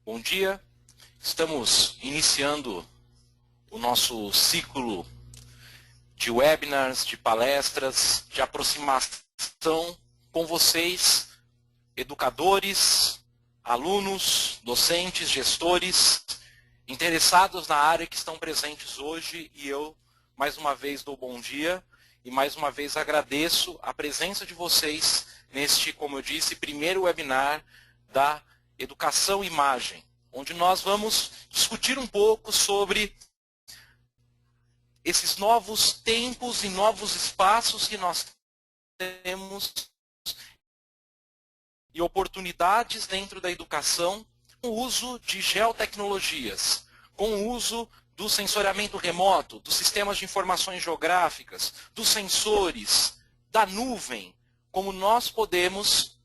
Bom dia, estamos iniciando o nosso ciclo de webinars, de palestras, de aproximação com vocês, educadores, alunos, docentes, gestores, interessados na área que estão presentes hoje, e eu mais uma vez dou bom dia e mais uma vez agradeço a presença de vocês neste, como eu disse, primeiro webinar da Educação e Imagem, onde nós vamos discutir um pouco sobre esses novos tempos e novos espaços que nós temos e oportunidades dentro da educação com o uso de geotecnologias, com o uso do sensoriamento remoto, dos sistemas de informações geográficas, dos sensores, da nuvem, como nós podemos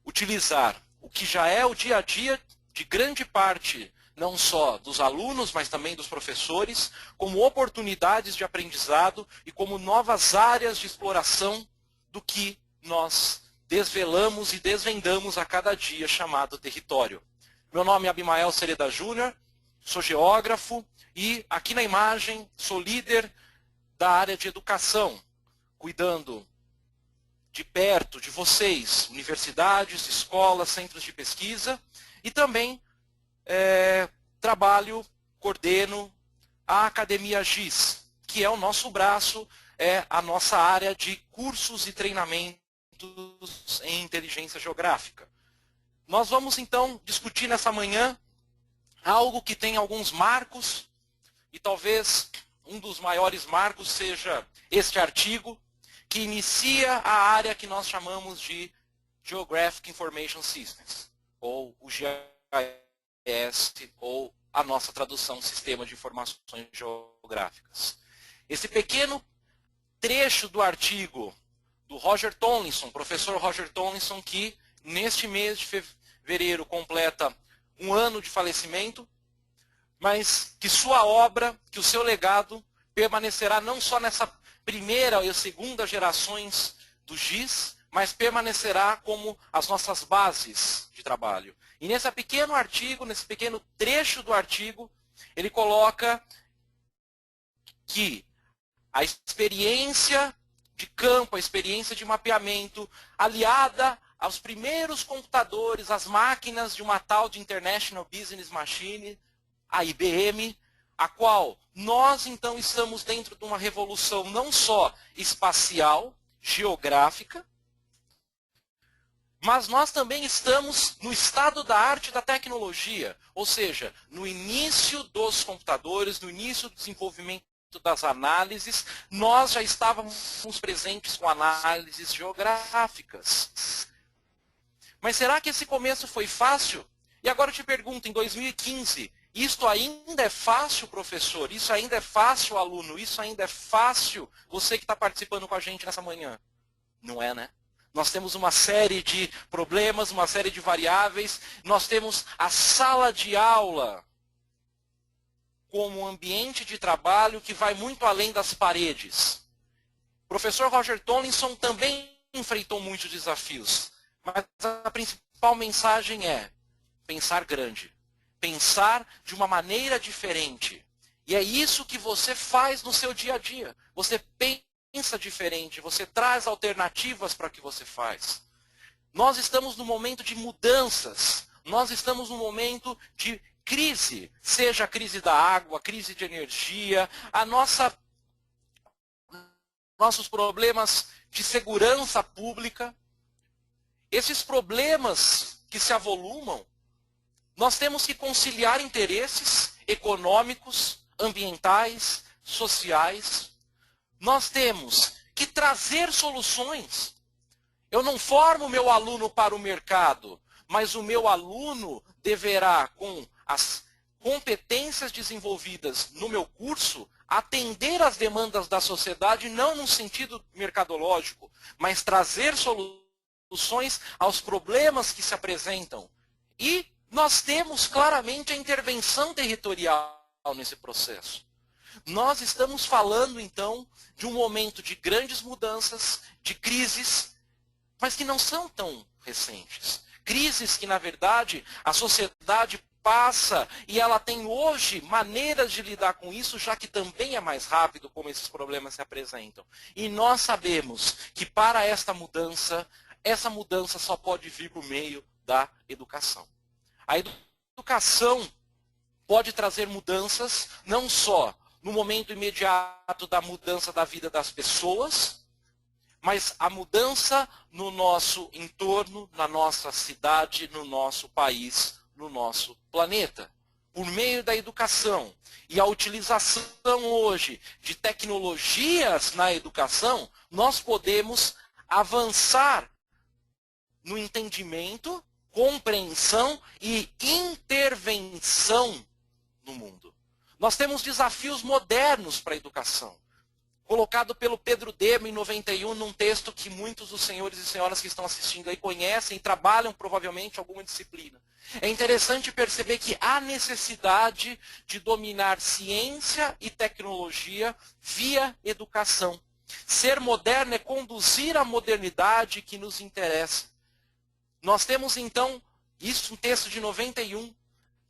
utilizar o que já é o dia a dia de grande parte, não só dos alunos, mas também dos professores, como oportunidades de aprendizado e como novas áreas de exploração do que nós desvelamos e desvendamos a cada dia, chamado território. Meu nome é Abimael Sereda Júnior, sou geógrafo e aqui na imagem sou líder da área de educação, cuidando de perto de vocês, universidades, escolas, centros de pesquisa, e também coordeno a Academia GIS, que é o nosso braço, é a nossa área de cursos e treinamentos em inteligência geográfica. Nós vamos então discutir nessa manhã algo que tem alguns marcos, e talvez um dos maiores marcos seja este artigo, que inicia a área que nós chamamos de Geographic Information Systems, ou o GIS, ou a nossa tradução, Sistema de Informações Geográficas. Esse pequeno trecho do artigo do Roger Tomlinson, professor Roger Tomlinson, que neste mês de fevereiro completa um ano de falecimento, mas que sua obra, que o seu legado permanecerá não só nessa primeira e segunda gerações do GIS, mas permanecerá como as nossas bases de trabalho. E nesse pequeno artigo, nesse pequeno trecho do artigo, ele coloca que a experiência de campo, a experiência de mapeamento, aliada aos primeiros computadores, às máquinas de uma tal de International Business Machine, a IBM, a qual nós, então, estamos dentro de uma revolução não só espacial, geográfica, mas nós também estamos no estado da arte da tecnologia, ou seja, no início dos computadores, no início do desenvolvimento das análises, nós já estávamos presentes com análises geográficas. Mas será que esse começo foi fácil? E agora eu te pergunto, em 2015, isto ainda é fácil, professor? Isso ainda é fácil, aluno? Isso ainda é fácil, você que está participando com a gente nessa manhã? Não é, né? Nós temos uma série de problemas, uma série de variáveis. Nós temos a sala de aula como um ambiente de trabalho que vai muito além das paredes. O professor Roger Tomlinson também enfrentou muitos desafios, mas a principal mensagem é pensar grande. Pensar de uma maneira diferente. E é isso que você faz no seu dia a dia. Você pensa diferente, você traz alternativas para o que você faz. Nós estamos num momento de mudanças. Nós estamos num momento de crise. Seja a crise da água, a crise de energia, nossos problemas de segurança pública. Esses problemas que se avolumam, nós temos que conciliar interesses econômicos, ambientais, sociais. Nós temos que trazer soluções. Eu não formo o meu aluno para o mercado, mas o meu aluno deverá, com as competências desenvolvidas no meu curso, atender às demandas da sociedade, não no sentido mercadológico, mas trazer soluções aos problemas que se apresentam. E nós temos claramente a intervenção territorial nesse processo. Nós estamos falando, então, de um momento de grandes mudanças, de crises, mas que não são tão recentes. crises que, na verdade, a sociedade passa e ela tem hoje maneiras de lidar com isso, já que também é mais rápido como esses problemas se apresentam. E nós sabemos que para essa mudança só pode vir por meio da educação. A educação pode trazer mudanças, não só no momento imediato da mudança da vida das pessoas, mas a mudança no nosso entorno, na nossa cidade, no nosso país, no nosso planeta. Por meio da educação e a utilização hoje de tecnologias na educação, nós podemos avançar no entendimento, compreensão e intervenção no mundo. Nós temos desafios modernos para a educação, colocado pelo Pedro Demo em 91, num texto que muitos dos senhores e senhoras que estão assistindo aí conhecem e trabalham provavelmente alguma disciplina. É interessante perceber que há necessidade de dominar ciência e tecnologia via educação. Ser moderno é conduzir a modernidade que nos interessa. Nós temos então, isso um texto de 91,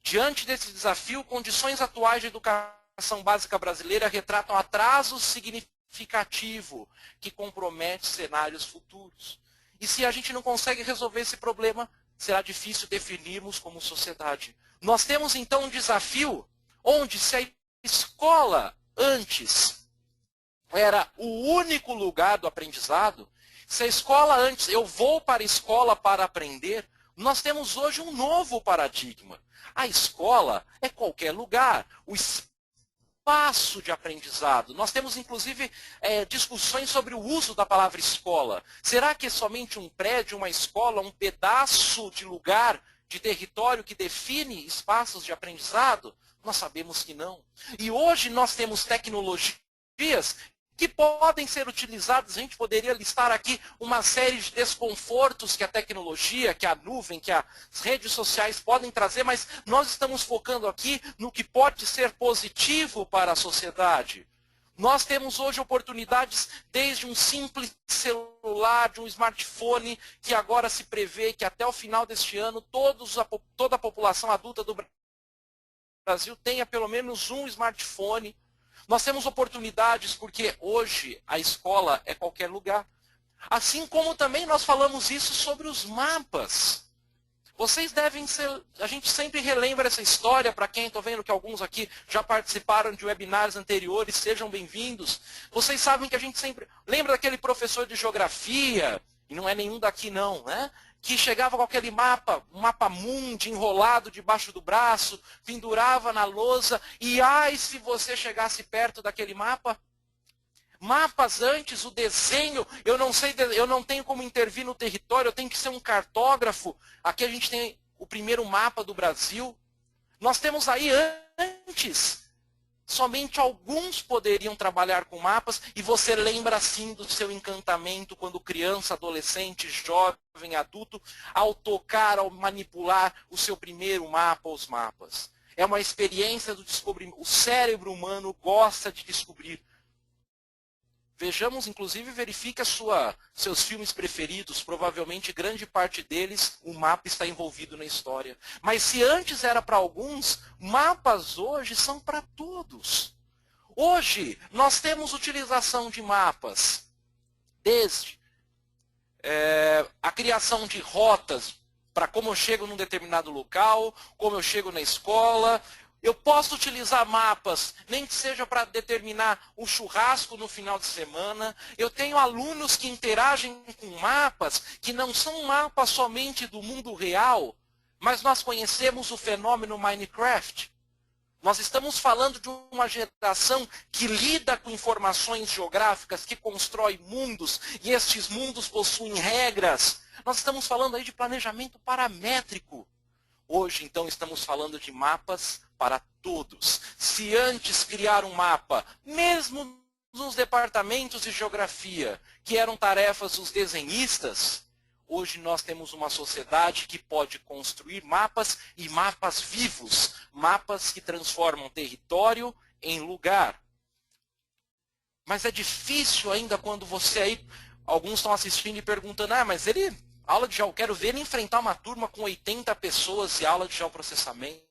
diante desse desafio, condições atuais de educação básica brasileira retratam atraso significativo que compromete cenários futuros. E se a gente não consegue resolver esse problema, será difícil definirmos como sociedade. Nós temos então um desafio onde se a escola antes era o único lugar do aprendizado, se a escola antes, eu vou para a escola para aprender, nós temos hoje um novo paradigma. A escola é qualquer lugar, o espaço de aprendizado. Nós temos, inclusive, discussões sobre o uso da palavra escola. Será que é somente um prédio, uma escola, um pedaço de lugar, de território que define espaços de aprendizado? Nós sabemos que não. E hoje nós temos tecnologias que podem ser utilizadas. A gente poderia listar aqui uma série de desconfortos que a tecnologia, que a nuvem, que as redes sociais podem trazer, mas nós estamos focando aqui no que pode ser positivo para a sociedade. Nós temos hoje oportunidades desde um simples celular, de um smartphone, que agora se prevê que até o final deste ano toda a população adulta do Brasil tenha pelo menos um smartphone. Nós temos oportunidades porque hoje a escola é qualquer lugar. Assim como também nós falamos isso sobre os mapas. Vocês devem ser... A gente sempre relembra essa história, para quem estou vendo que alguns aqui já participaram de webinars anteriores, sejam bem-vindos. Vocês sabem que a gente sempre... Lembra daquele professor de geografia, e não é nenhum daqui não, né? Que chegava com aquele mapa, um mapa mundi enrolado debaixo do braço, pendurava na lousa, e ai se você chegasse perto daquele mapa. Mapas antes, o desenho, eu não tenho como intervir no território, eu tenho que ser um cartógrafo. Aqui a gente tem o primeiro mapa do Brasil. Nós temos aí antes, somente alguns poderiam trabalhar com mapas, e você lembra assim do seu encantamento quando criança, adolescente, jovem, adulto, ao tocar, ao manipular o seu primeiro mapa, os mapas. É uma experiência do descobrimento. O cérebro humano gosta de descobrir. Vejamos, inclusive, verifique seus filmes preferidos. Provavelmente, grande parte deles, o mapa está envolvido na história. Mas se antes era para alguns, mapas hoje são para todos. Hoje, nós temos utilização de mapas, desde a criação de rotas, para como eu chego num determinado local, como eu chego na escola. Eu posso utilizar mapas, nem que seja para determinar um churrasco no final de semana. Eu tenho alunos que interagem com mapas, que não são mapas somente do mundo real, mas nós conhecemos o fenômeno Minecraft. Nós estamos falando de uma geração que lida com informações geográficas, que constrói mundos, e estes mundos possuem regras. Nós estamos falando aí de planejamento paramétrico. Hoje, então, estamos falando de mapas para todos. Se antes criar um mapa, mesmo nos departamentos de geografia, que eram tarefas dos desenhistas, hoje nós temos uma sociedade que pode construir mapas, e mapas vivos, mapas que transformam território em lugar. Mas é difícil ainda quando você aí, alguns estão assistindo e perguntando, mas ele Aula de geo, quero ver ele enfrentar uma turma com 80 pessoas e aula de geoprocessamento.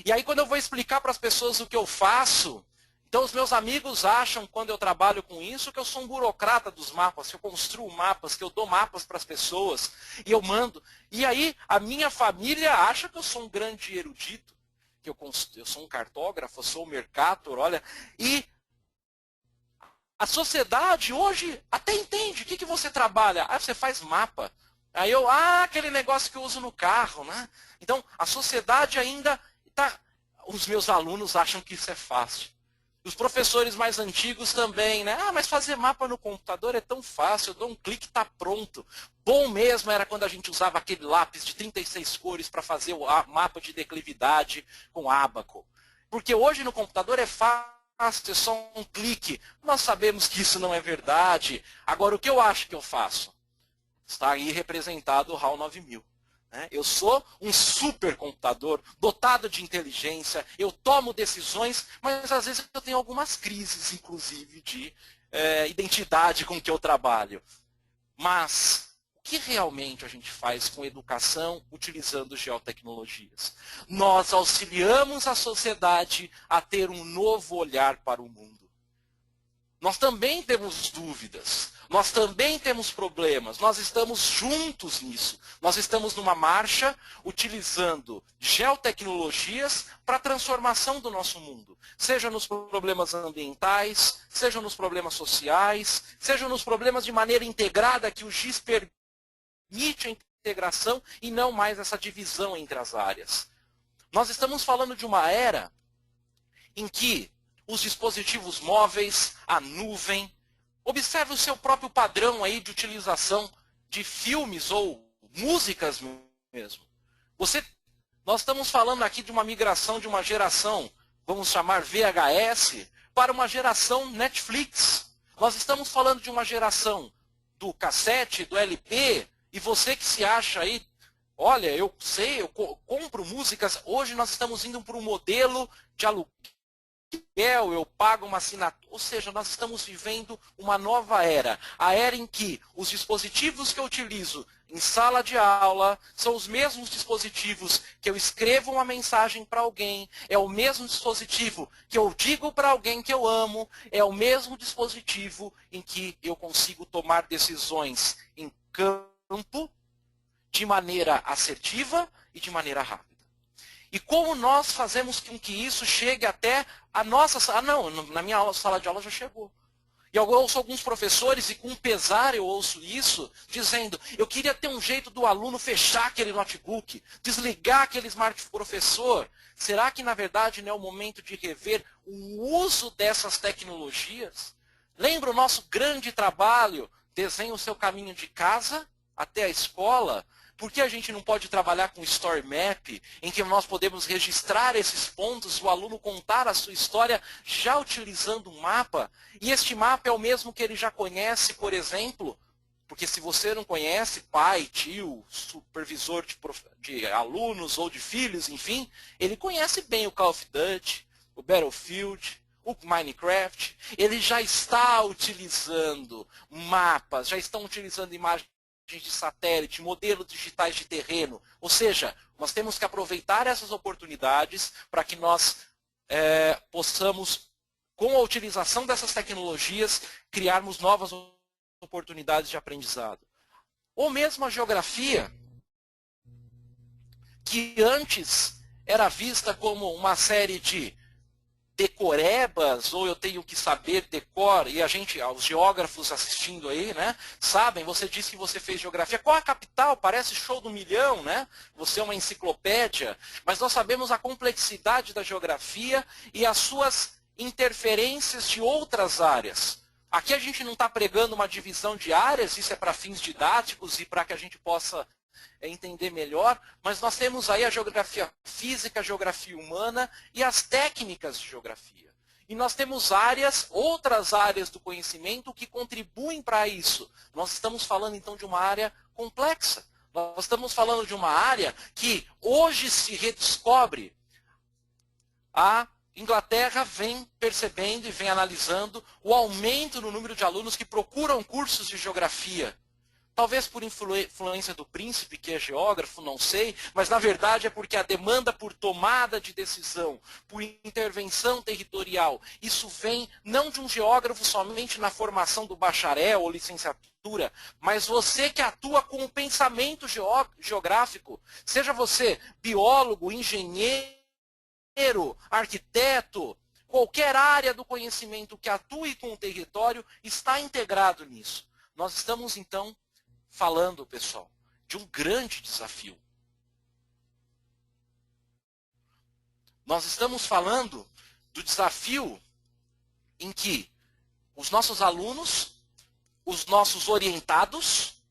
E aí quando eu vou explicar para as pessoas o que eu faço, então os meus amigos acham, quando eu trabalho com isso, que eu sou um burocrata dos mapas, que eu construo mapas, que eu dou mapas para as pessoas, e eu mando. E aí a minha família acha que eu sou um grande erudito, que eu sou um cartógrafo, eu sou um mercator, olha. E a sociedade hoje até entende. O que você trabalha? Ah, você faz mapa. Aí eu, aquele negócio que eu uso no carro, né? Então, a sociedade ainda está... Os meus alunos acham que isso é fácil. Os professores mais antigos também, né? Mas fazer mapa no computador é tão fácil, eu dou um clique e está pronto. Bom mesmo era quando a gente usava aquele lápis de 36 cores para fazer o mapa de declividade com ábaco. Porque hoje no computador é fácil, é só um clique. Nós sabemos que isso não é verdade. Agora, o que eu acho que eu faço? Está aí representado o HAL 9000. Eu sou um supercomputador dotado de inteligência, eu tomo decisões, mas às vezes eu tenho algumas crises, inclusive, de identidade com que eu trabalho. Mas o que realmente a gente faz com educação utilizando geotecnologias? Nós auxiliamos a sociedade a ter um novo olhar para o mundo. Nós também temos dúvidas, nós também temos problemas, nós estamos juntos nisso. Nós estamos numa marcha utilizando geotecnologias para a transformação do nosso mundo. Seja nos problemas ambientais, seja nos problemas sociais, seja nos problemas de maneira integrada que o GIS permite a integração e não mais essa divisão entre as áreas. Nós estamos falando de uma era em que os dispositivos móveis, a nuvem, observe o seu próprio padrão aí de utilização de filmes ou músicas mesmo. Nós estamos falando aqui de uma migração de uma geração, vamos chamar VHS, para uma geração Netflix. Nós estamos falando de uma geração do cassete, do LP, e você que se acha aí, olha, eu sei, eu compro músicas, hoje nós estamos indo para um modelo de aluguel, eu pago uma assinatura, ou seja, nós estamos vivendo uma nova era. A era em que os dispositivos que eu utilizo em sala de aula são os mesmos dispositivos que eu escrevo uma mensagem para alguém, é o mesmo dispositivo que eu digo para alguém que eu amo, é o mesmo dispositivo em que eu consigo tomar decisões em campo de maneira assertiva e de maneira rápida. E como nós fazemos com que isso chegue até a nossa sala? Não, na minha sala de aula já chegou. E eu ouço alguns professores, e com pesar eu ouço isso, dizendo, eu queria ter um jeito do aluno fechar aquele notebook, desligar aquele smartphone. Professor, será que na verdade não é o momento de rever o uso dessas tecnologias? Lembra o nosso grande trabalho, desenhe o seu caminho de casa até a escola? Por que a gente não pode trabalhar com Story Map, em que nós podemos registrar esses pontos e o aluno contar a sua história já utilizando um mapa? E este mapa é o mesmo que ele já conhece, por exemplo, porque se você não conhece, pai, tio, supervisor de alunos ou de filhos, enfim, ele conhece bem o Call of Duty, o Battlefield, o Minecraft. Ele já está utilizando mapas, já estão utilizando imagens de satélite, modelos digitais de terreno. Ou seja, nós temos que aproveitar essas oportunidades para que nós possamos, com a utilização dessas tecnologias, criarmos novas oportunidades de aprendizado. Ou mesmo a geografia, que antes era vista como uma série de decorebas, ou eu tenho que saber decor, e os geógrafos assistindo aí, né, sabem, você disse que você fez geografia, qual a capital? Parece show do milhão, né? Você é uma enciclopédia, mas nós sabemos a complexidade da geografia e as suas interferências de outras áreas. Aqui a gente não está pregando uma divisão de áreas, isso é para fins didáticos e para que a gente possa entender melhor, mas nós temos aí a geografia física, a geografia humana e as técnicas de geografia. E nós temos outras áreas do conhecimento que contribuem para isso. Nós estamos falando então de uma área complexa. Nós estamos falando de uma área que hoje se redescobre. A Inglaterra vem percebendo e vem analisando o aumento no número de alunos que procuram cursos de geografia. Talvez por influência do príncipe, que é geógrafo, não sei, mas na verdade é porque a demanda por tomada de decisão, por intervenção territorial, isso vem não de um geógrafo somente na formação do bacharel ou licenciatura, mas você que atua com o pensamento geográfico, seja você biólogo, engenheiro, arquiteto, qualquer área do conhecimento que atue com o território está integrado nisso. Nós estamos, então, falando, pessoal, de um grande desafio. Nós estamos falando do desafio em que os nossos alunos, os nossos orientados,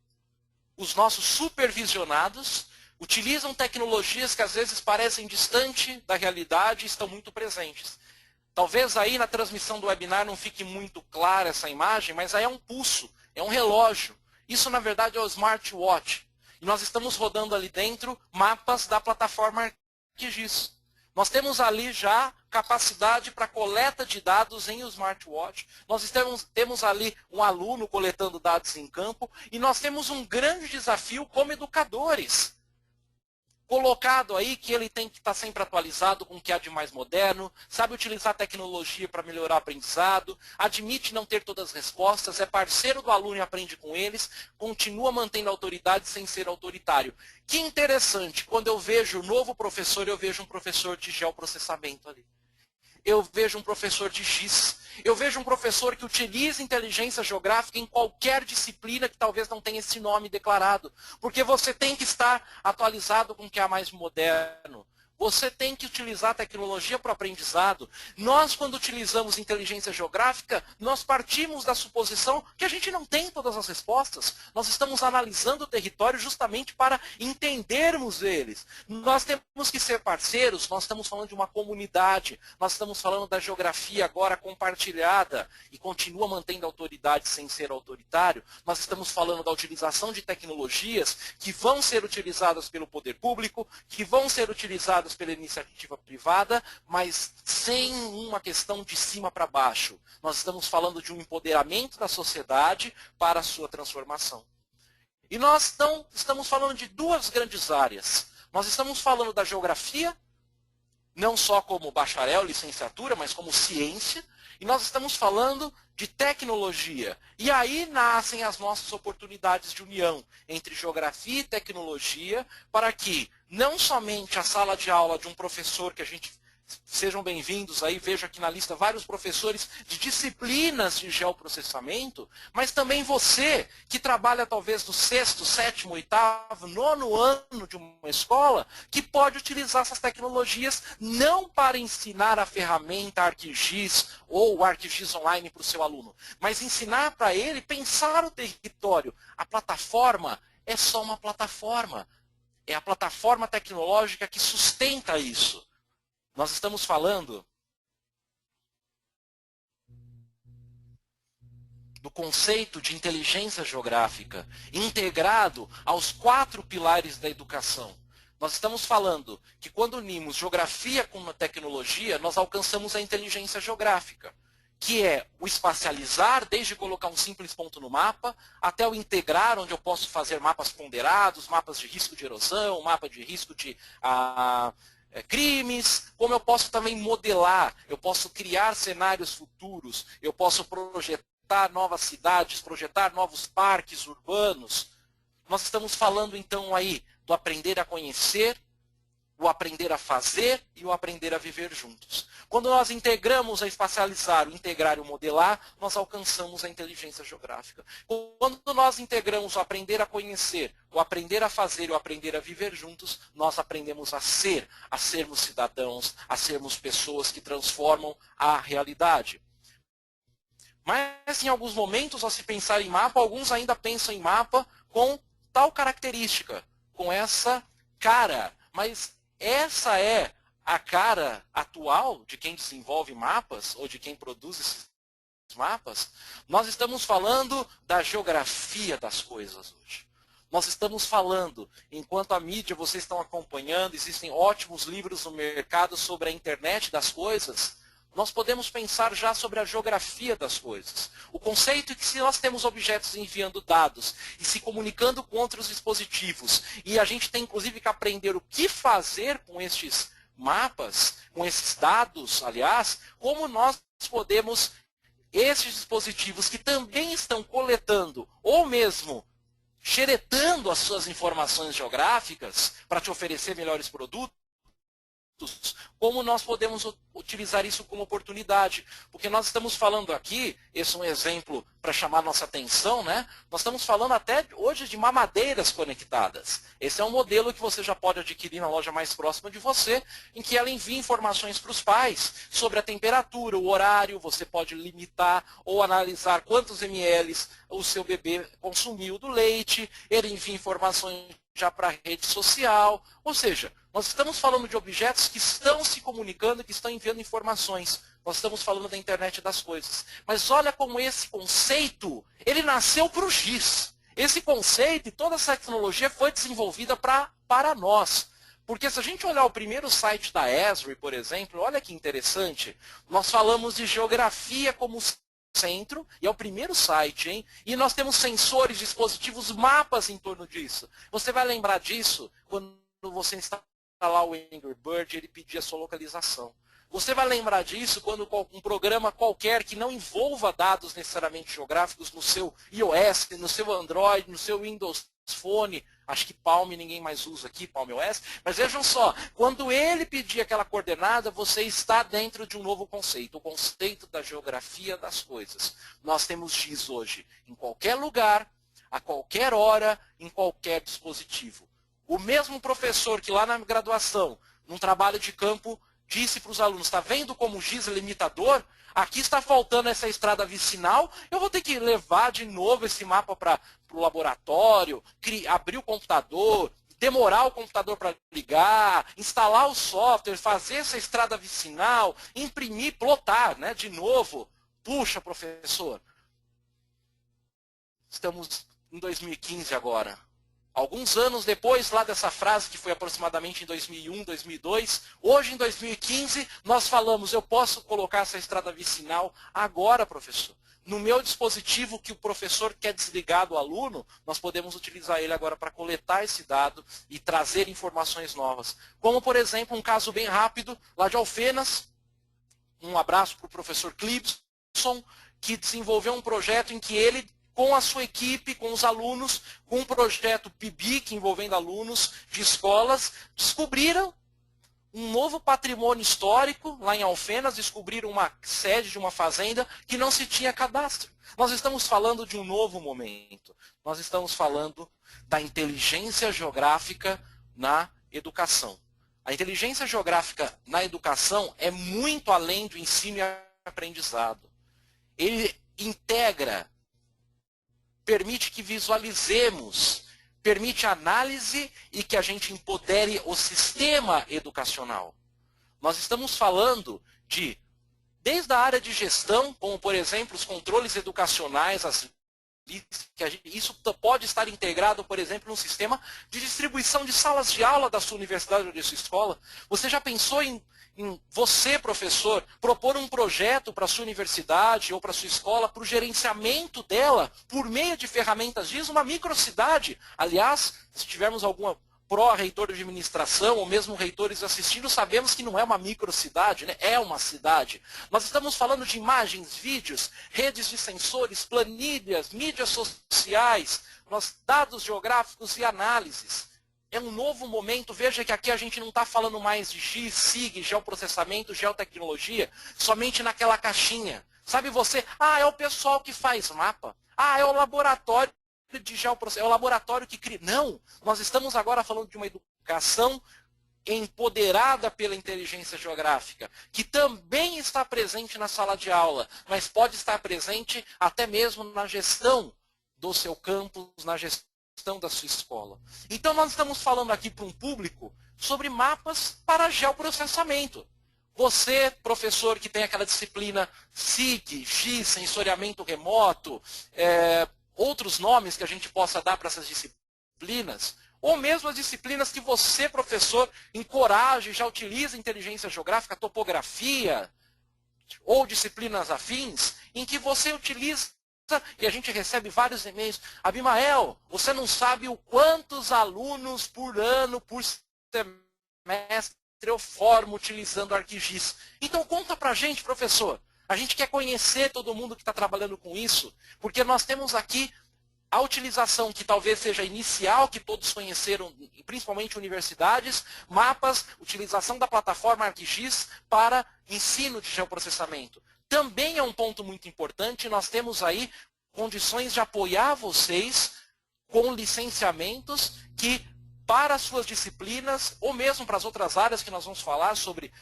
os nossos supervisionados, utilizam tecnologias que às vezes parecem distantes da realidade e estão muito presentes. Talvez aí na transmissão do webinar não fique muito clara essa imagem, mas aí é um pulso, é um relógio. Isso, na verdade, é o smartwatch. E nós estamos rodando ali dentro mapas da plataforma ArcGIS. Nós temos ali já capacidade para coleta de dados em smartwatch. Nós temos ali um aluno coletando dados em campo. E nós temos um grande desafio como educadores. Colocado aí que ele tem que estar sempre atualizado com o que há de mais moderno, sabe utilizar tecnologia para melhorar o aprendizado, admite não ter todas as respostas, é parceiro do aluno e aprende com eles, continua mantendo a autoridade sem ser autoritário. Que interessante, quando eu vejo o novo professor, eu vejo um professor de geoprocessamento ali. Eu vejo um professor de GIS. Eu vejo um professor que utiliza inteligência geográfica em qualquer disciplina que talvez não tenha esse nome declarado. Porque você tem que estar atualizado com o que há mais moderno. Você tem que utilizar a tecnologia para o aprendizado. Nós, quando utilizamos inteligência geográfica, nós partimos da suposição que a gente não tem todas as respostas. Nós estamos analisando o território justamente para entendermos eles. Nós temos que ser parceiros, nós estamos falando de uma comunidade, nós estamos falando da geografia agora compartilhada e continua mantendo a autoridade sem ser autoritário. Nós estamos falando da utilização de tecnologias que vão ser utilizadas pelo poder público, que vão ser utilizadas pela iniciativa privada, mas sem uma questão de cima para baixo. Nós estamos falando de um empoderamento da sociedade para a sua transformação. E nós estamos falando de duas grandes áreas. Nós estamos falando da geografia, não só como bacharel, licenciatura, mas como ciência, e nós estamos falando de tecnologia. E aí nascem as nossas oportunidades de união entre geografia e tecnologia, para que não somente a sala de aula de um professor, que a gente, sejam bem-vindos aí, vejo aqui na lista vários professores de disciplinas de geoprocessamento, mas também você, que trabalha talvez no 6º, 7º, 8º, 9º ano de uma escola, que pode utilizar essas tecnologias não para ensinar a ferramenta ArcGIS ou o ArcGIS Online para o seu aluno, mas ensinar para ele pensar o território. A plataforma é só uma plataforma. É a plataforma tecnológica que sustenta isso. Nós estamos falando do conceito de inteligência geográfica integrado aos 4 pilares da educação. Nós estamos falando que quando unimos geografia com a tecnologia, nós alcançamos a inteligência geográfica, que é o espacializar, desde colocar um simples ponto no mapa, até o integrar, onde eu posso fazer mapas ponderados, mapas de risco de erosão, mapa de risco de crimes, como eu posso também modelar, eu posso criar cenários futuros, eu posso projetar novas cidades, projetar novos parques urbanos. Nós estamos falando então aí do aprender a conhecer, o aprender a fazer e o aprender a viver juntos. Quando nós integramos a espacializar, o integrar e o modelar, nós alcançamos a inteligência geográfica. Quando nós integramos o aprender a conhecer, o aprender a fazer e o aprender a viver juntos, nós aprendemos a sermos cidadãos, a sermos pessoas que transformam a realidade. Mas em alguns momentos, ao se pensar em mapa, alguns ainda pensam em mapa com tal característica, com essa cara. Mas essa é a cara atual de quem desenvolve mapas ou de quem produz esses mapas. Nós estamos falando da geografia das coisas hoje. Nós estamos falando, enquanto a mídia, vocês estão acompanhando, existem ótimos livros no mercado sobre a internet das coisas. nós podemos pensar já sobre a geografia das coisas. O conceito é que se nós temos objetos enviando dados e se comunicando com outros dispositivos, e a gente tem inclusive que aprender o que fazer com estes mapas, com esses dados, aliás, como nós podemos, esses dispositivos que também estão coletando ou mesmo xeretando as suas informações geográficas para te oferecer melhores produtos, como nós podemos utilizar isso como oportunidade. Porque nós estamos falando aqui, esse é um exemplo para chamar nossa atenção, né? Nós estamos falando até hoje de mamadeiras conectadas. Esse é um modelo que você já pode adquirir na loja mais próxima de você, em que ela envia informações para os pais sobre a temperatura, o horário, você pode limitar ou analisar quantos ml o seu bebê consumiu do leite, ele envia informações já para a rede social, ou seja, nós estamos falando de objetos que estão se comunicando, que estão enviando informações. Nós estamos falando da internet das coisas. Mas olha como esse conceito, ele nasceu para o GIS. Esse conceito e toda essa tecnologia foi desenvolvida para nós. Porque se a gente olhar o primeiro site da Esri, por exemplo, olha que interessante, nós falamos de geografia como centro, e é o primeiro site, hein? E nós temos sensores, dispositivos, mapas em torno disso. Você vai lembrar disso quando você instalar o Angry Bird, ele pedir a sua localização. Você vai lembrar disso quando um programa qualquer que não envolva dados necessariamente geográficos no seu iOS, no seu Android, no seu Windows Phone, acho que Palm ninguém mais usa aqui, Palm OS, mas vejam só, quando ele pedir aquela coordenada, você está dentro de um novo conceito, o conceito da geografia das coisas. Nós temos GIS hoje em qualquer lugar, a qualquer hora, em qualquer dispositivo. O mesmo professor que lá na graduação, num trabalho de campo, disse para os alunos, está vendo como o GIS é limitador? Aqui está faltando essa estrada vicinal, eu vou ter que levar de novo esse mapa para o laboratório, abrir o computador, demorar o computador para ligar, instalar o software, fazer essa estrada vicinal, imprimir, plotar, né, de novo. Puxa, professor, estamos em 2015 agora. Alguns anos depois, lá dessa frase, que foi aproximadamente em 2001, 2002, hoje em 2015, nós falamos, eu posso colocar essa estrada vicinal agora, professor. No meu dispositivo que o professor quer desligar do aluno, nós podemos utilizar ele agora para coletar esse dado e trazer informações novas. Como, por exemplo, um caso bem rápido, lá de Alfenas, um abraço para o professor Clipson, que desenvolveu um projeto em que ele, com a sua equipe, com os alunos, com um projeto PIBIC envolvendo alunos de escolas, descobriram um novo patrimônio histórico, lá em Alfenas, descobriram uma sede de uma fazenda que não se tinha cadastro. Nós estamos falando de um novo momento. Nós estamos falando da inteligência geográfica na educação. A inteligência geográfica na educação é muito além do ensino e aprendizado. Ele integra, permite que visualizemos, permite análise e que a gente empodere o sistema educacional. Nós estamos falando de, desde a área de gestão, como por exemplo os controles educacionais, isso pode estar integrado, por exemplo, no sistema de distribuição de salas de aula da sua universidade ou da sua escola. Você já pensou em você, professor, propor um projeto para a sua universidade ou para a sua escola, para o gerenciamento dela, por meio de ferramentas GIS, uma microcidade? Aliás, se tivermos alguma pró-reitor de administração, ou mesmo reitores assistindo, sabemos que não é uma microcidade, né? É uma cidade. Nós estamos falando de imagens, vídeos, redes de sensores, planilhas, mídias sociais, dados geográficos e análises. É um novo momento, veja que aqui a gente não está falando mais de X, SIG, geoprocessamento, geotecnologia, somente naquela caixinha. Sabe você, é o pessoal que faz mapa, é o laboratório de geoprocessamento, é o laboratório que cria. Não, nós estamos agora falando de uma educação empoderada pela inteligência geográfica, que também está presente na sala de aula, mas pode estar presente até mesmo na gestão do seu campus, na gestão da sua escola. Então nós estamos falando aqui para um público sobre mapas para geoprocessamento. Você, professor que tem aquela disciplina SIG, X, sensoriamento remoto, outros nomes que a gente possa dar para essas disciplinas, ou mesmo as disciplinas que você, professor, encoraje, já utiliza inteligência geográfica, topografia, ou disciplinas afins, em que você utiliza, e a gente recebe vários e-mails, Abimael, você não sabe o quantos alunos por ano, por semestre, eu formo utilizando ArcGIS. Então conta pra gente, professor. A gente quer conhecer todo mundo que está trabalhando com isso, porque nós temos aqui a utilização que talvez seja inicial, que todos conheceram, principalmente universidades, mapas, utilização da plataforma ArcGIS para ensino de geoprocessamento. Também é um ponto muito importante, nós temos aí condições de apoiar vocês com licenciamentos que, para as suas disciplinas, ou mesmo para as outras áreas que nós vamos falar sobre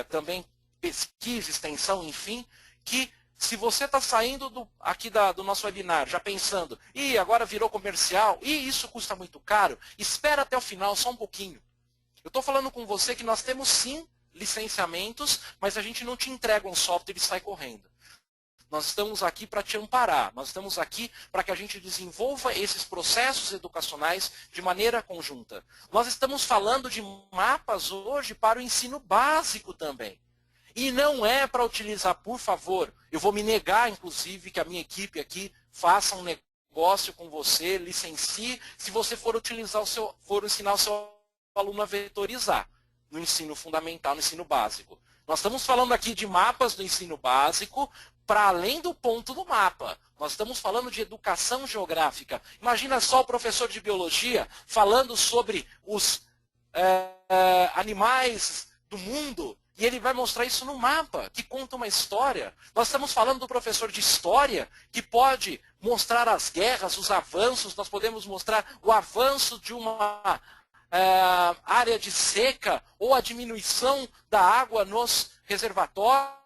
também pesquisa, extensão, enfim, que se você está saindo aqui do nosso webinar já pensando, agora virou comercial, isso custa muito caro, espera até o final, só um pouquinho. Eu estou falando com você que nós temos sim licenciamentos, mas a gente não te entrega um software e sai correndo. Nós estamos aqui para te amparar, nós estamos aqui para que a gente desenvolva esses processos educacionais de maneira conjunta. Nós estamos falando de mapas hoje para o ensino básico também. E não é para utilizar, por favor, eu vou me negar, inclusive, que a minha equipe aqui faça um negócio com você, licencie, se você for ensinar o seu aluno a vetorizar no ensino fundamental, no ensino básico. Nós estamos falando aqui de mapas do ensino básico, para além do ponto do mapa. Nós estamos falando de educação geográfica. Imagina só o professor de biologia falando sobre os animais do mundo, e ele vai mostrar isso no mapa, que conta uma história. Nós estamos falando do professor de história, que pode mostrar as guerras, os avanços, nós podemos mostrar o avanço de uma área de seca, ou a diminuição da água nos reservatórios.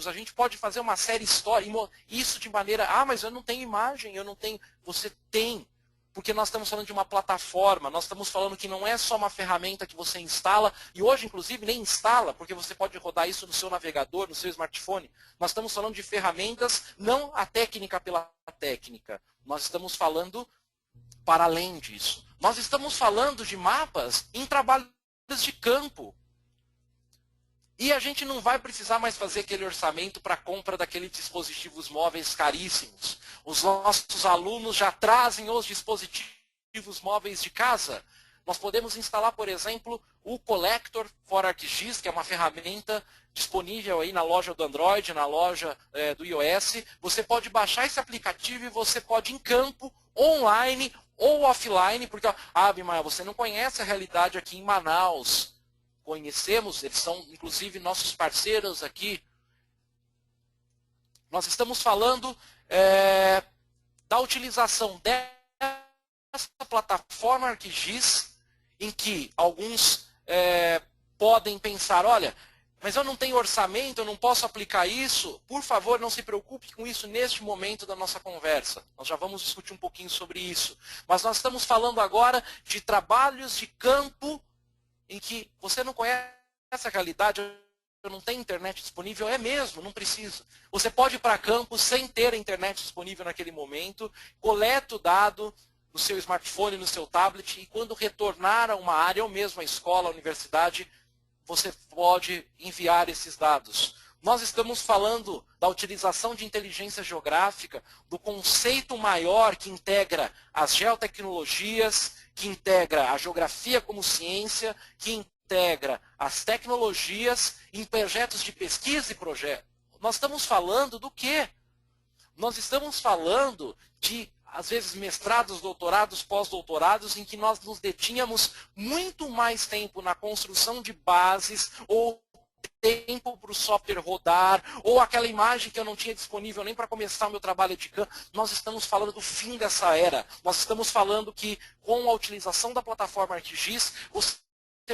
A gente pode fazer uma série histórica, isso de maneira, mas eu não tenho imagem, eu não tenho, você tem. Porque nós estamos falando de uma plataforma, nós estamos falando que não é só uma ferramenta que você instala, e hoje, inclusive, nem instala, porque você pode rodar isso no seu navegador, no seu smartphone. Nós estamos falando de ferramentas, não a técnica pela técnica. Nós estamos falando para além disso. Nós estamos falando de mapas em trabalhos de campo. E a gente não vai precisar mais fazer aquele orçamento para a compra daqueles dispositivos móveis caríssimos. Os nossos alunos já trazem os dispositivos móveis de casa. Nós podemos instalar, por exemplo, o Collector for ArcGIS, que é uma ferramenta disponível aí na loja do Android, na loja do iOS. Você pode baixar esse aplicativo e você pode em campo, online ou offline, porque, Abimael, você não conhece a realidade aqui em Manaus. Conhecemos, eles são inclusive nossos parceiros aqui. Nós estamos falando da utilização dessa plataforma ArcGIS, em que alguns podem pensar, olha, mas eu não tenho orçamento, eu não posso aplicar isso. Por favor, não se preocupe com isso neste momento da nossa conversa. Nós já vamos discutir um pouquinho sobre isso. Mas nós estamos falando agora de trabalhos de campo em que você não conhece a realidade, eu não tenho internet disponível, é mesmo, não precisa. Você pode ir para campo sem ter a internet disponível naquele momento, coleta o dado no seu smartphone, no seu tablet, e quando retornar a uma área, ou mesmo a escola, a universidade, você pode enviar esses dados. Nós estamos falando da utilização de inteligência geográfica, do conceito maior que integra as geotecnologias, que integra a geografia como ciência, que integra as tecnologias em projetos de pesquisa e projetos. Nós estamos falando do quê? Nós estamos falando de, às vezes, mestrados, doutorados, pós-doutorados, em que nós nos detínhamos muito mais tempo na construção de bases, ou tempo para o software rodar, ou aquela imagem que eu não tinha disponível nem para começar o meu trabalho de campo. Nós estamos falando do fim dessa era. Nós estamos falando que com a utilização da plataforma ArcGIS, você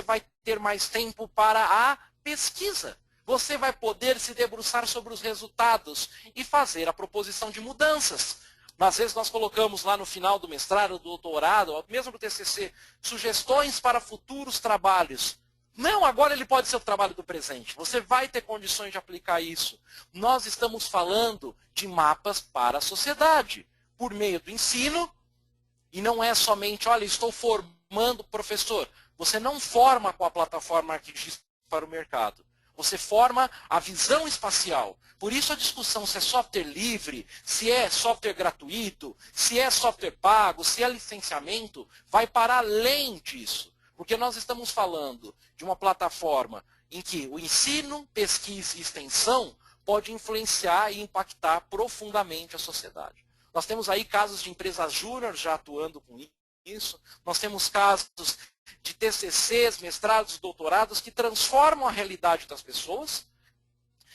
vai ter mais tempo para a pesquisa. Você vai poder se debruçar sobre os resultados e fazer a proposição de mudanças. Às vezes nós colocamos lá no final do mestrado, do doutorado, ou mesmo do TCC, sugestões para futuros trabalhos. Não, agora ele pode ser o trabalho do presente. Você vai ter condições de aplicar isso. Nós estamos falando de mapas para a sociedade, por meio do ensino, e não é somente, olha, estou formando professor. Você não forma com a plataforma ArcGIS para o mercado. Você forma a visão espacial. Por isso a discussão se é software livre, se é software gratuito, se é software pago, se é licenciamento, vai para além disso. Porque nós estamos falando de uma plataforma em que o ensino, pesquisa e extensão pode influenciar e impactar profundamente a sociedade. Nós temos aí casos de empresas júnior já atuando com isso, nós temos casos de TCCs, mestrados, doutorados que transformam a realidade das pessoas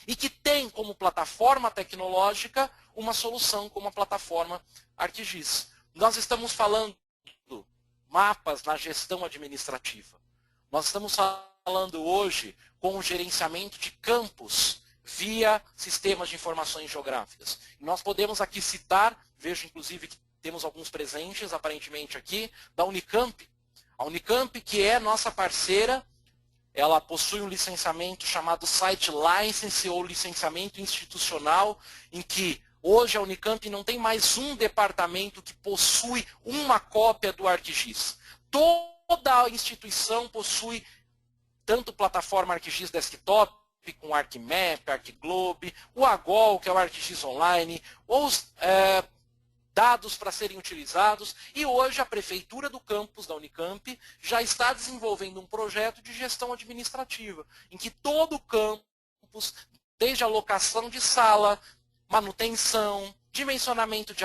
e que tem como plataforma tecnológica uma solução como a plataforma ArcGIS. Nós estamos falando mapas na gestão administrativa. Nós estamos falando hoje com o gerenciamento de campos via sistemas de informações geográficas. E nós podemos aqui citar, vejo inclusive que temos alguns presentes aparentemente aqui, da Unicamp. A Unicamp, que é nossa parceira, ela possui um licenciamento chamado Site License ou licenciamento institucional, em que hoje a Unicamp não tem mais um departamento que possui uma cópia do ArcGIS. Toda a instituição possui tanto plataforma ArcGIS Desktop, com ArcMap, ArcGlobe, o AGOL, que é o ArcGIS Online, os dados para serem utilizados, e hoje a prefeitura do campus da Unicamp já está desenvolvendo um projeto de gestão administrativa, em que todo o campus, desde a locação de sala, manutenção, dimensionamento de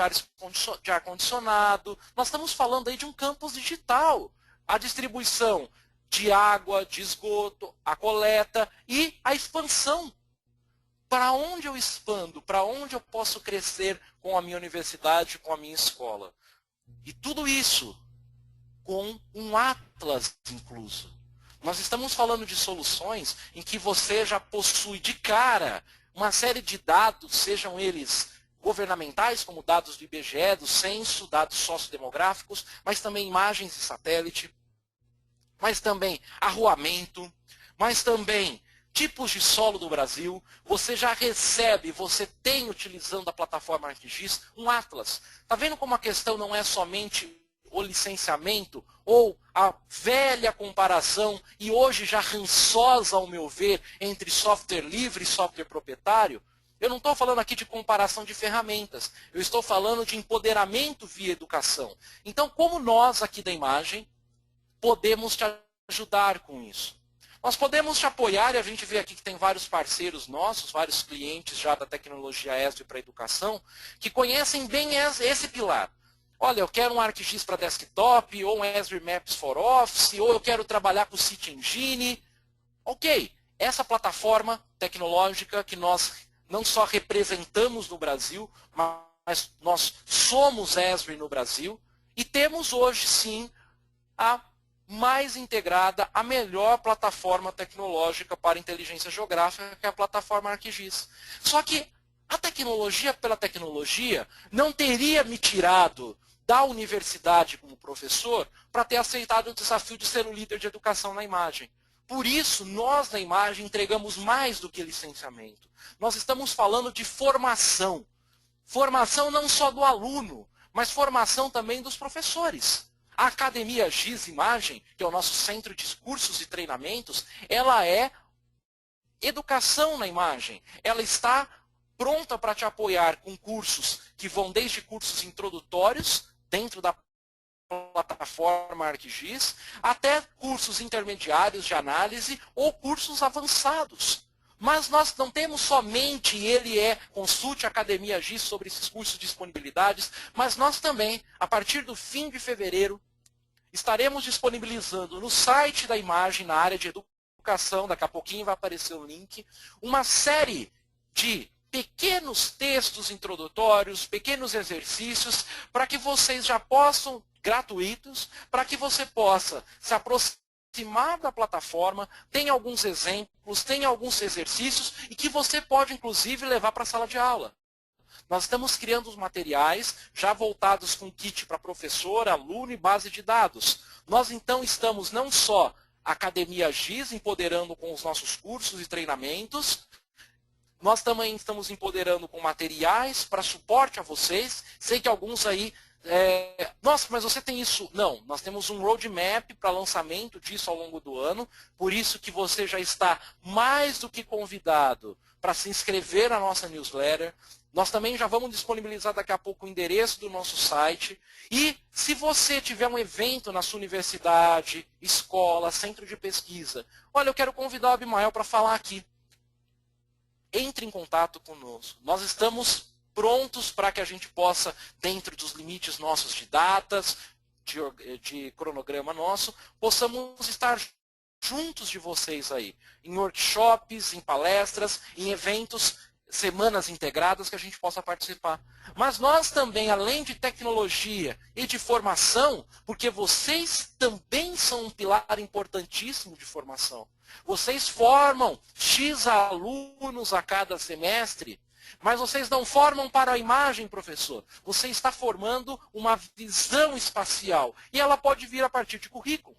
ar-condicionado, nós estamos falando aí de um campus digital, a distribuição de água, de esgoto, a coleta e a expansão. Para onde eu expando? Para onde eu posso crescer com a minha universidade, com a minha escola? E tudo isso com um atlas incluso. Nós estamos falando de soluções em que você já possui de cara uma série de dados, sejam eles governamentais, como dados do IBGE, do censo, dados sociodemográficos, mas também imagens de satélite, mas também arruamento, mas também tipos de solo do Brasil. Você já recebe, você tem, utilizando a plataforma ArcGIS, um atlas. Está vendo como a questão não é somente o licenciamento ou a velha comparação, e hoje já rançosa, ao meu ver, entre software livre e software proprietário? Eu não estou falando aqui de comparação de ferramentas, eu estou falando de empoderamento via educação. Então, como nós aqui da imagem podemos te ajudar com isso? Nós podemos te apoiar, e a gente vê aqui que tem vários parceiros nossos, vários clientes já da tecnologia Esri para a educação, que conhecem bem esse pilar. Olha, eu quero um ArcGIS para desktop, ou um Esri Maps for Office, ou eu quero trabalhar com o City Engine. Ok, essa plataforma tecnológica que nós não só representamos no Brasil, mas nós somos Esri no Brasil, e temos hoje sim a mais integrada, a melhor plataforma tecnológica para inteligência geográfica, que é a plataforma ArcGIS. Só que a tecnologia pela tecnologia não teria me tirado da universidade como professor para ter aceitado o desafio de ser um líder de educação na imagem. Por isso, nós na imagem entregamos mais do que licenciamento. Nós estamos falando de formação. Formação não só do aluno, mas formação também dos professores. A Academia GIS Imagem, que é o nosso centro de cursos e treinamentos, ela é educação na imagem. Ela está pronta para te apoiar com cursos que vão desde cursos introdutórios, dentro da plataforma ArcGIS, até cursos intermediários de análise ou cursos avançados. Mas nós não temos somente, consulte a Academia GIS sobre esses cursos de disponibilidades, mas nós também, a partir do fim de fevereiro, estaremos disponibilizando no site da imagem, na área de educação, daqui a pouquinho vai aparecer o link, uma série de pequenos textos introdutórios, pequenos exercícios, para que vocês já possam, gratuitos, para que você possa se aproximar da plataforma, tem alguns exemplos, tem alguns exercícios, e que você pode, inclusive, levar para a sala de aula. Nós estamos criando os materiais já voltados com kit para professor, aluno e base de dados. Nós, então, estamos não só Academia GIS, empoderando com os nossos cursos e treinamentos, nós também estamos empoderando com materiais para suporte a vocês. Sei que alguns aí Nossa, mas você tem isso? Não, nós temos um roadmap para lançamento disso ao longo do ano, por isso que você já está mais do que convidado para se inscrever na nossa newsletter. Nós também já vamos disponibilizar daqui a pouco o endereço do nosso site. E se você tiver um evento na sua universidade, escola, centro de pesquisa, olha, eu quero convidar o Abimael para falar aqui. Entre em contato conosco. Nós estamos prontos para que a gente possa, dentro dos limites nossos de datas, de cronograma nosso, possamos estar juntos de vocês aí, em workshops, em palestras, em eventos, semanas integradas que a gente possa participar. Mas nós também, além de tecnologia e de formação, porque vocês também são um pilar importantíssimo de formação. Vocês formam X alunos a cada semestre, mas vocês não formam para a imagem, professor. Você está formando uma visão espacial. E ela pode vir a partir de currículo.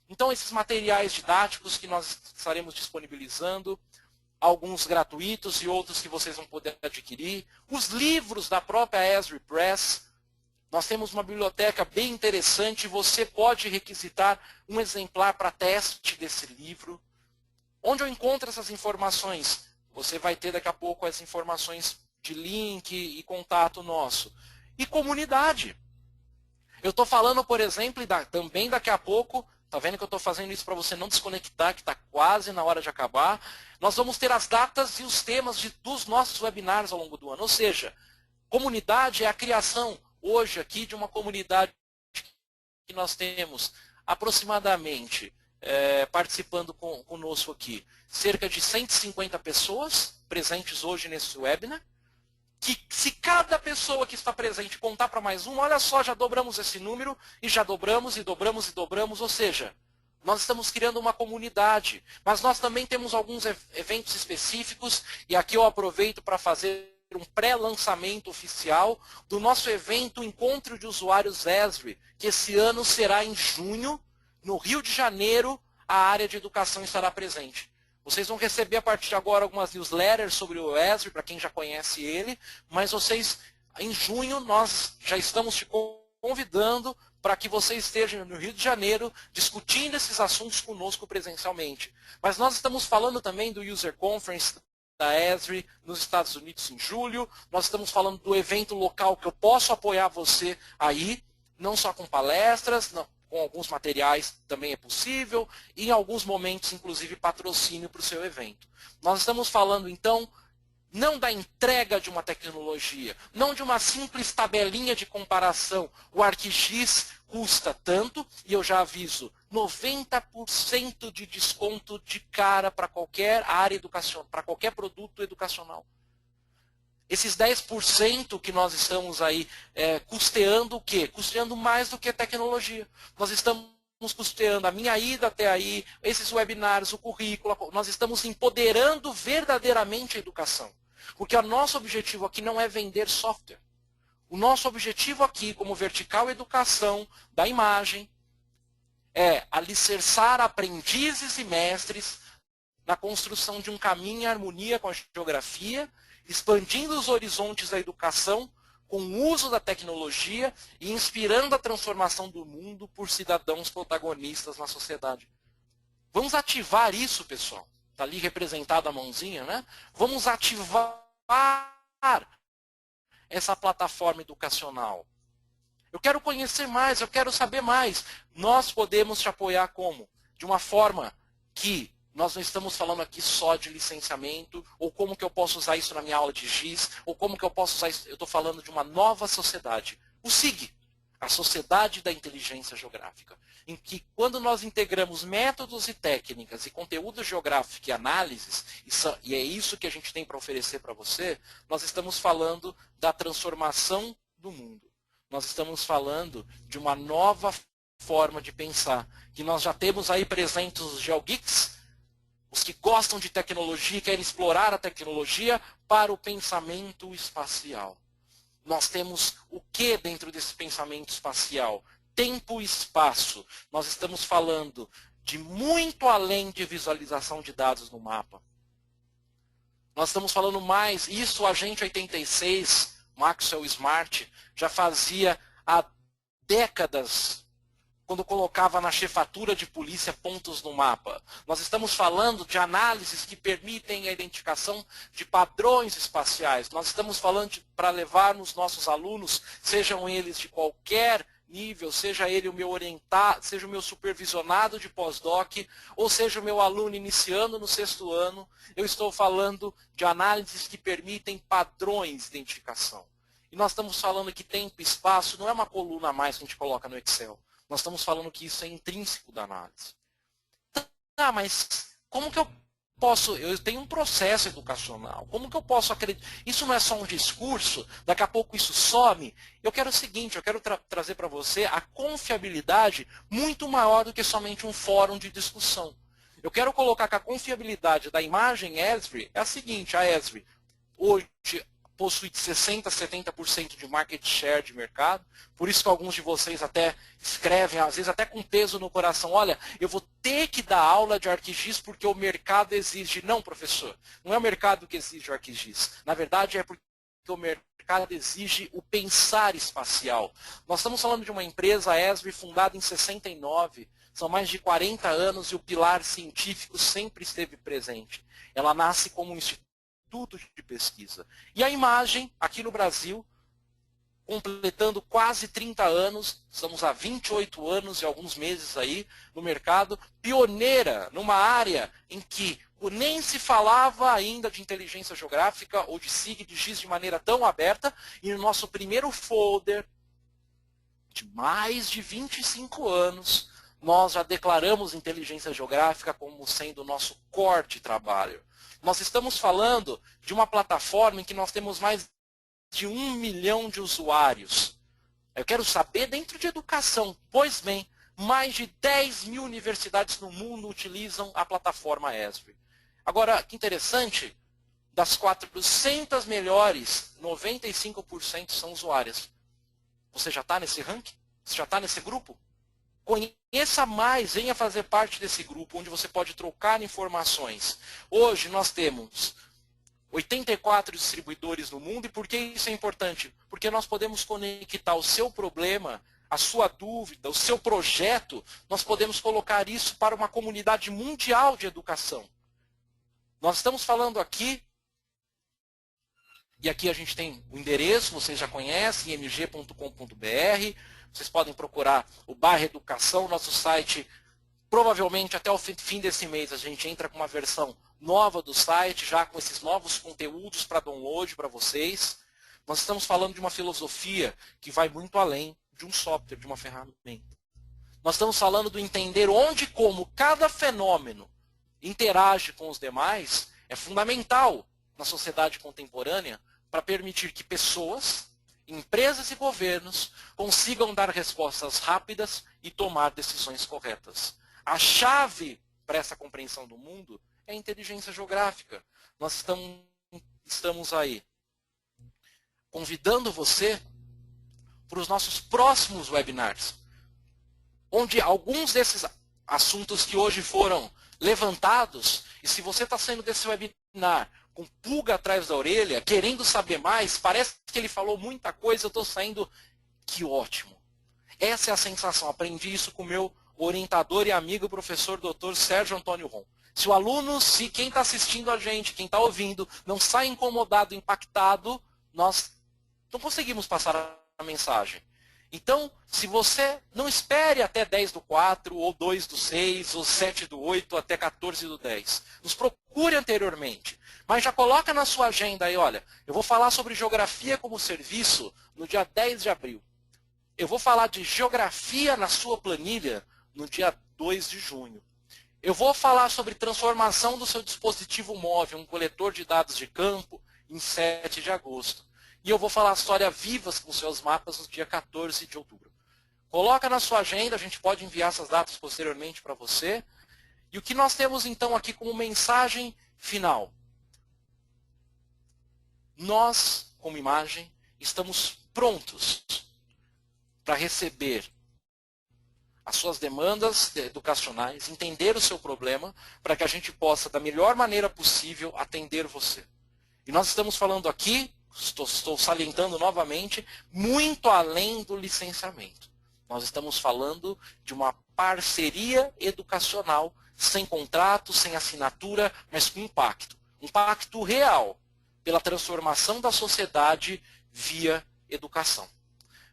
Então, esses materiais didáticos que nós estaremos disponibilizando, alguns gratuitos e outros que vocês vão poder adquirir. Os livros da própria Esri Press. Nós temos uma biblioteca bem interessante. Você pode requisitar um exemplar para teste desse livro. Onde eu encontro essas informações? Você vai ter daqui a pouco as informações de link e contato nosso. E comunidade. Eu estou falando, por exemplo, também daqui a pouco, está vendo que eu estou fazendo isso para você não desconectar, que está quase na hora de acabar. Nós vamos ter as datas e os temas dos nossos webinars ao longo do ano. Ou seja, comunidade é a criação hoje aqui de uma comunidade que nós temos aproximadamente, participando conosco aqui, cerca de 150 pessoas presentes hoje nesse webinar, que se cada pessoa que está presente contar para mais um, olha só, já dobramos esse número, e já dobramos, e dobramos, e dobramos, ou seja, nós estamos criando uma comunidade, mas nós também temos alguns eventos específicos, e aqui eu aproveito para fazer um pré-lançamento oficial do nosso evento Encontro de Usuários Esri, que esse ano será em junho, no Rio de Janeiro, a área de educação estará presente. Vocês vão receber a partir de agora algumas newsletters sobre o Esri, para quem já conhece ele, mas vocês, em junho, nós já estamos te convidando para que você esteja no Rio de Janeiro discutindo esses assuntos conosco presencialmente. Mas nós estamos falando também do User Conference da Esri nos Estados Unidos em julho. Nós estamos falando do evento local que eu posso apoiar você aí, não só com palestras, não, com alguns materiais também é possível, e em alguns momentos, inclusive, patrocínio para o seu evento. Nós estamos falando, então, não da entrega de uma tecnologia, não de uma simples tabelinha de comparação. O ArcGIS custa tanto, e eu já aviso, 90% de desconto de cara para qualquer área educacional, para qualquer produto educacional. Esses 10% que nós estamos aí custeando o quê? Custeando mais do que tecnologia. Nós estamos custeando a minha ida até aí, esses webinários, o currículo, nós estamos empoderando verdadeiramente a educação. Porque o nosso objetivo aqui não é vender software. O nosso objetivo aqui, como Vertical Educação da Imagem, é alicerçar aprendizes e mestres na construção de um caminho em harmonia com a geografia, expandindo os horizontes da educação com o uso da tecnologia e inspirando a transformação do mundo por cidadãos protagonistas na sociedade. Vamos ativar isso, pessoal. Está ali representada a mãozinha, né? Vamos ativar essa plataforma educacional. Eu quero conhecer mais, eu quero saber mais. Nós podemos te apoiar como? De uma forma que nós não estamos falando aqui só de licenciamento, ou como que eu posso usar isso na minha aula de GIS, ou como que eu posso usar isso. Eu estou falando de uma nova sociedade. O SIG, a Sociedade da Inteligência Geográfica, em que quando nós integramos métodos e técnicas e conteúdo geográfico e análises, e é isso que a gente tem para oferecer para você, nós estamos falando da transformação do mundo. Nós estamos falando de uma nova forma de pensar, que nós já temos aí presentes os GeoGeeks, os que gostam de tecnologia e querem explorar a tecnologia para o pensamento espacial. Nós temos o que dentro desse pensamento espacial? Tempo e espaço. Nós estamos falando de muito além de visualização de dados no mapa. Nós estamos falando mais, isso o Agente 86, Maxwell Smart, já fazia há décadas quando colocava na chefatura de polícia pontos no mapa. Nós estamos falando de análises que permitem a identificação de padrões espaciais. Nós estamos falando para levarmos nossos alunos, sejam eles de qualquer nível, seja ele o meu orientado, seja o meu supervisionado de pós-doc, ou seja o meu aluno iniciando no 6º ano, eu estou falando de análises que permitem padrões de identificação. E nós estamos falando que tempo e espaço não é uma coluna a mais que a gente coloca no Excel. Nós estamos falando que isso é intrínseco da análise. Ah, mas como que eu posso... Eu tenho um processo educacional. Como que eu posso acreditar? Isso não é só um discurso, daqui a pouco isso some. Eu quero o seguinte, eu quero trazer para você a confiabilidade muito maior do que somente um fórum de discussão. Eu quero colocar que a confiabilidade da imagem Esri é a seguinte, a Esri hoje possui 60%, 70% de market share de mercado, por isso que alguns de vocês até escrevem, às vezes até com peso no coração, olha, eu vou ter que dar aula de ArcGIS porque o mercado exige. Não, professor, não é o mercado que exige o ArcGIS. Na verdade, é porque o mercado exige o pensar espacial. Nós estamos falando de uma empresa, a Esri, fundada em 69, são mais de 40 anos e o pilar científico sempre esteve presente. Ela nasce como um instituto de pesquisa. E a imagem, aqui no Brasil, completando quase 30 anos, estamos há 28 anos e alguns meses aí no mercado, pioneira numa área em que nem se falava ainda de inteligência geográfica ou de SIG, de GIS de maneira tão aberta, e no nosso primeiro folder, de mais de 25 anos, nós já declaramos inteligência geográfica como sendo o nosso core de trabalho. Nós estamos falando de uma plataforma em que nós temos mais de 1 milhão de usuários. Eu quero saber dentro de educação. Pois bem, mais de 10 mil universidades no mundo utilizam a plataforma Esri. Agora, que interessante, das 400 melhores, 95% são usuárias. Você já está nesse ranking? Você já está nesse grupo? Conheça mais, venha fazer parte desse grupo, onde você pode trocar informações. Hoje nós temos 84 distribuidores no mundo, e por que isso é importante? Porque nós podemos conectar o seu problema, a sua dúvida, o seu projeto, nós podemos colocar isso para uma comunidade mundial de educação. Nós estamos falando aqui, e aqui a gente tem o endereço, vocês já conhecem, img.com.br. Vocês podem procurar o Barra Educação, nosso site. Provavelmente até o fim desse mês a gente entra com uma versão nova do site, já com esses novos conteúdos para download para vocês. Nós estamos falando de uma filosofia que vai muito além de um software, de uma ferramenta. Nós estamos falando do entender onde e como cada fenômeno interage com os demais é fundamental na sociedade contemporânea para permitir que pessoas, empresas e governos consigam dar respostas rápidas e tomar decisões corretas. A chave para essa compreensão do mundo é a inteligência geográfica. Nós estamos aí convidando você para os nossos próximos webinars, onde alguns desses assuntos que hoje foram levantados, e se você está saindo desse webinar com pulga atrás da orelha, querendo saber mais, parece que ele falou muita coisa, eu estou saindo, que ótimo. Essa é a sensação, aprendi isso com o meu orientador e amigo, professor Dr. Sérgio Antônio Ron. Se o aluno, se quem está assistindo a gente, quem está ouvindo, não sai incomodado, impactado, nós não conseguimos passar a mensagem. Então, se você não espere até 10 do 4, ou 2 do 6, ou 7 do 8, até 14 do 10. Nos procure anteriormente. Mas já coloca na sua agenda aí, olha, eu vou falar sobre geografia como serviço no dia 10 de abril. Eu vou falar de geografia na sua planilha no dia 2 de junho. Eu vou falar sobre transformação do seu dispositivo móvel, um coletor de dados de campo, em 7 de agosto. E eu vou falar história vivas com seus mapas no dia 14 de outubro. Coloca na sua agenda, a gente pode enviar essas datas posteriormente para você. E o que nós temos então aqui como mensagem final? Nós, como imagem, estamos prontos para receber as suas demandas educacionais, entender o seu problema, para que a gente possa, da melhor maneira possível, atender você. E nós estamos falando aqui, estou salientando novamente, muito além do licenciamento. Nós estamos falando de uma parceria educacional, sem contrato, sem assinatura, mas com impacto. Um pacto real pela transformação da sociedade via educação.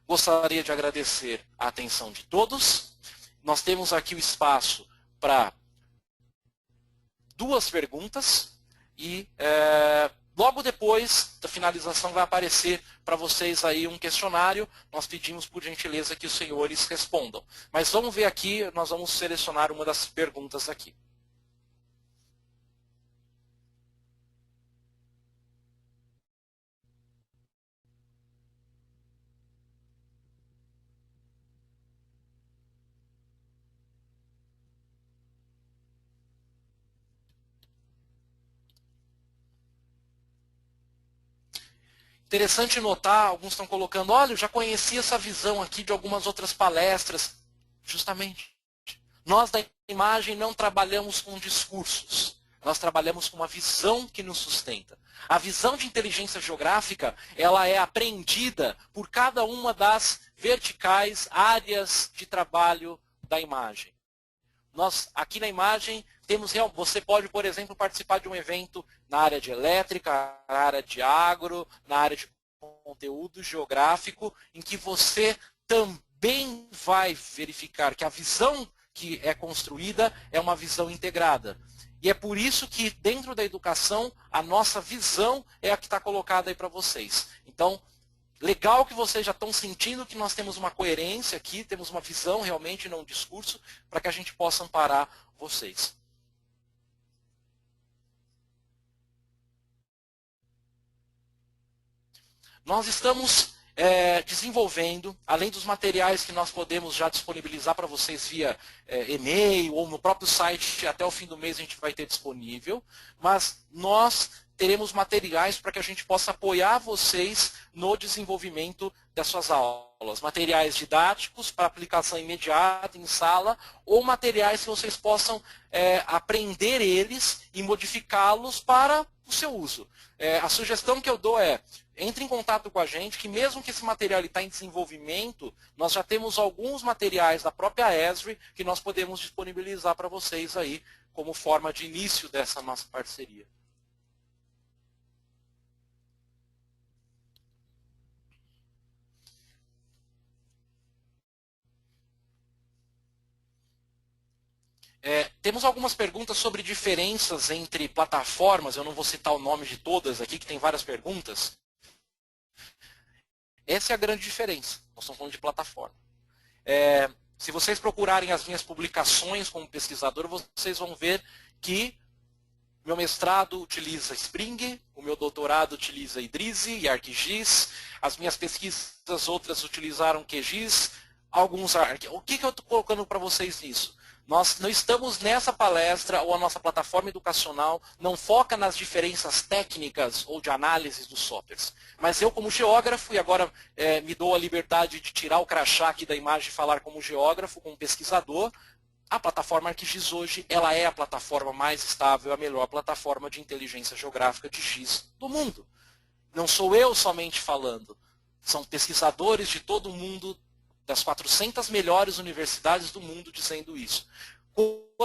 Gostaria de agradecer a atenção de todos. Nós temos aqui o espaço para 2 perguntas e logo depois da finalização vai aparecer para vocês aí um questionário. Nós pedimos por gentileza que os senhores respondam. Mas vamos ver aqui, nós vamos selecionar uma das perguntas aqui. Interessante notar, alguns estão colocando, olha, eu já conheci essa visão aqui de algumas outras palestras. Justamente. Nós da imagem não trabalhamos com discursos. Nós trabalhamos com uma visão que nos sustenta. A visão de inteligência geográfica, ela é aprendida por cada uma das verticais áreas de trabalho da imagem. Nós, aqui na imagem, você pode, por exemplo, participar de um evento na área de elétrica, na área de agro, na área de conteúdo geográfico, em que você também vai verificar que a visão que é construída é uma visão integrada. E é por isso que, dentro da educação, a nossa visão é a que está colocada aí para vocês. Então, legal que vocês já estão sentindo que nós temos uma coerência aqui, temos uma visão realmente, não um discurso, para que a gente possa amparar vocês. Nós estamos desenvolvendo, além dos materiais que nós podemos já disponibilizar para vocês via e-mail ou no próprio site, até o fim do mês a gente vai ter disponível, mas nós teremos materiais para que a gente possa apoiar vocês no desenvolvimento das suas aulas. Materiais didáticos para aplicação imediata em sala ou materiais que vocês possam aprender eles e modificá-los para o seu uso. A sugestão que eu dou é, entre em contato com a gente, que mesmo que esse material está em desenvolvimento, nós já temos alguns materiais da própria Esri que nós podemos disponibilizar para vocês aí como forma de início dessa nossa parceria. Temos algumas perguntas sobre diferenças entre plataformas, eu não vou citar o nome de todas aqui, que tem várias perguntas. Essa é a grande diferença, nós estamos falando de plataforma. Se vocês procurarem as minhas publicações como pesquisador, vocês vão ver que meu mestrado utiliza Spring, o meu doutorado utiliza Idrizi e ArcGIS, as minhas pesquisas outras utilizaram QGIS, alguns Arc. O que eu estou colocando para vocês nisso? Nós não estamos nessa palestra ou a nossa plataforma educacional não foca nas diferenças técnicas ou de análise dos softwares. Mas eu, como geógrafo, e agora me dou a liberdade de tirar o crachá aqui da imagem e falar como geógrafo, como pesquisador, a plataforma ArcGIS hoje ela é a plataforma mais estável, a melhor plataforma de inteligência geográfica de GIS do mundo. Não sou eu somente falando, são pesquisadores de todo o mundo, das 400 melhores universidades do mundo dizendo isso.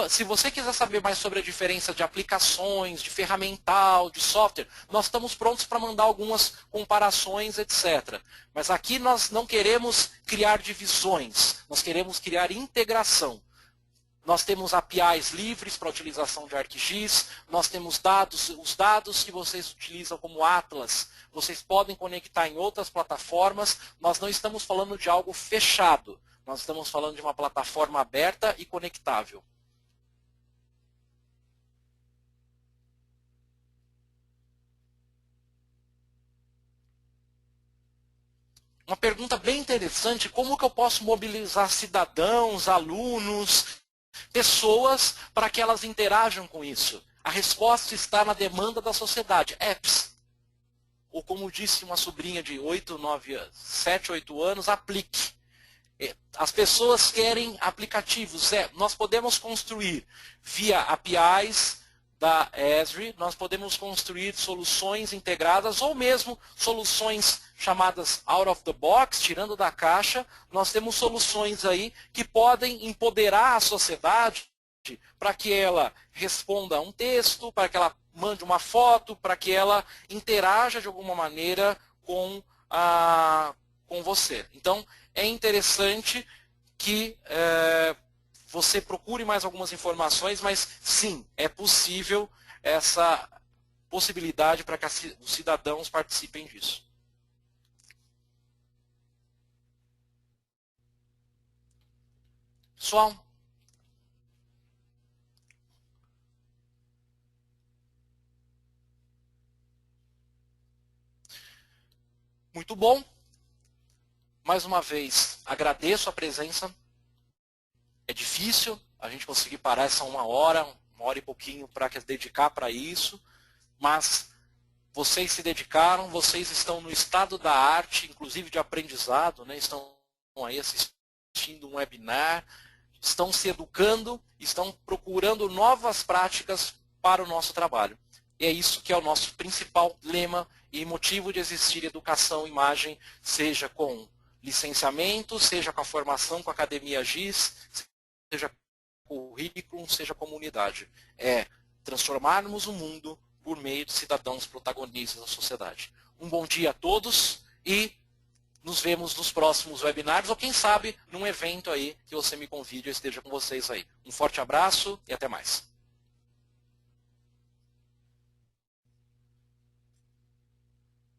Se você quiser saber mais sobre a diferença de aplicações, de ferramental, de software, nós estamos prontos para mandar algumas comparações, etc. Mas aqui nós não queremos criar divisões, nós queremos criar integração. Nós temos APIs livres para a utilização de ArcGIS, nós temos dados, os dados que vocês utilizam como Atlas, vocês podem conectar em outras plataformas, nós não estamos falando de algo fechado, nós estamos falando de uma plataforma aberta e conectável. Uma pergunta bem interessante, como que eu posso mobilizar cidadãos, alunos, pessoas para que elas interajam com isso? A resposta está na demanda da sociedade, apps. Ou como disse uma sobrinha de 7, 8 anos, aplique. As pessoas querem aplicativos. Nós podemos construir via APIs da Esri, nós podemos construir soluções integradas ou mesmo soluções chamadas out of the box, tirando da caixa, nós temos soluções aí que podem empoderar a sociedade para que ela responda a um texto, para que ela mande uma foto, para que ela interaja de alguma maneira com você. Então, é interessante que você procure mais algumas informações, mas sim, é possível essa possibilidade para que os cidadãos participem disso. Pessoal, muito bom. Mais uma vez, agradeço a presença. É difícil a gente conseguir parar essa uma hora e pouquinho para dedicar para isso, mas vocês se dedicaram, vocês estão no estado da arte, inclusive de aprendizado, né? Estão aí assistindo um webinar, estão se educando, estão procurando novas práticas para o nosso trabalho. E é isso que é o nosso principal lema e motivo de existir educação e imagem, seja com licenciamento, seja com a formação com a Academia GIS, seja currículo, seja comunidade. É transformarmos o mundo por meio de cidadãos protagonistas da sociedade. Um bom dia a todos e nos vemos nos próximos webinários, ou quem sabe num evento aí que você me convide, eu esteja com vocês aí. Um forte abraço e até mais.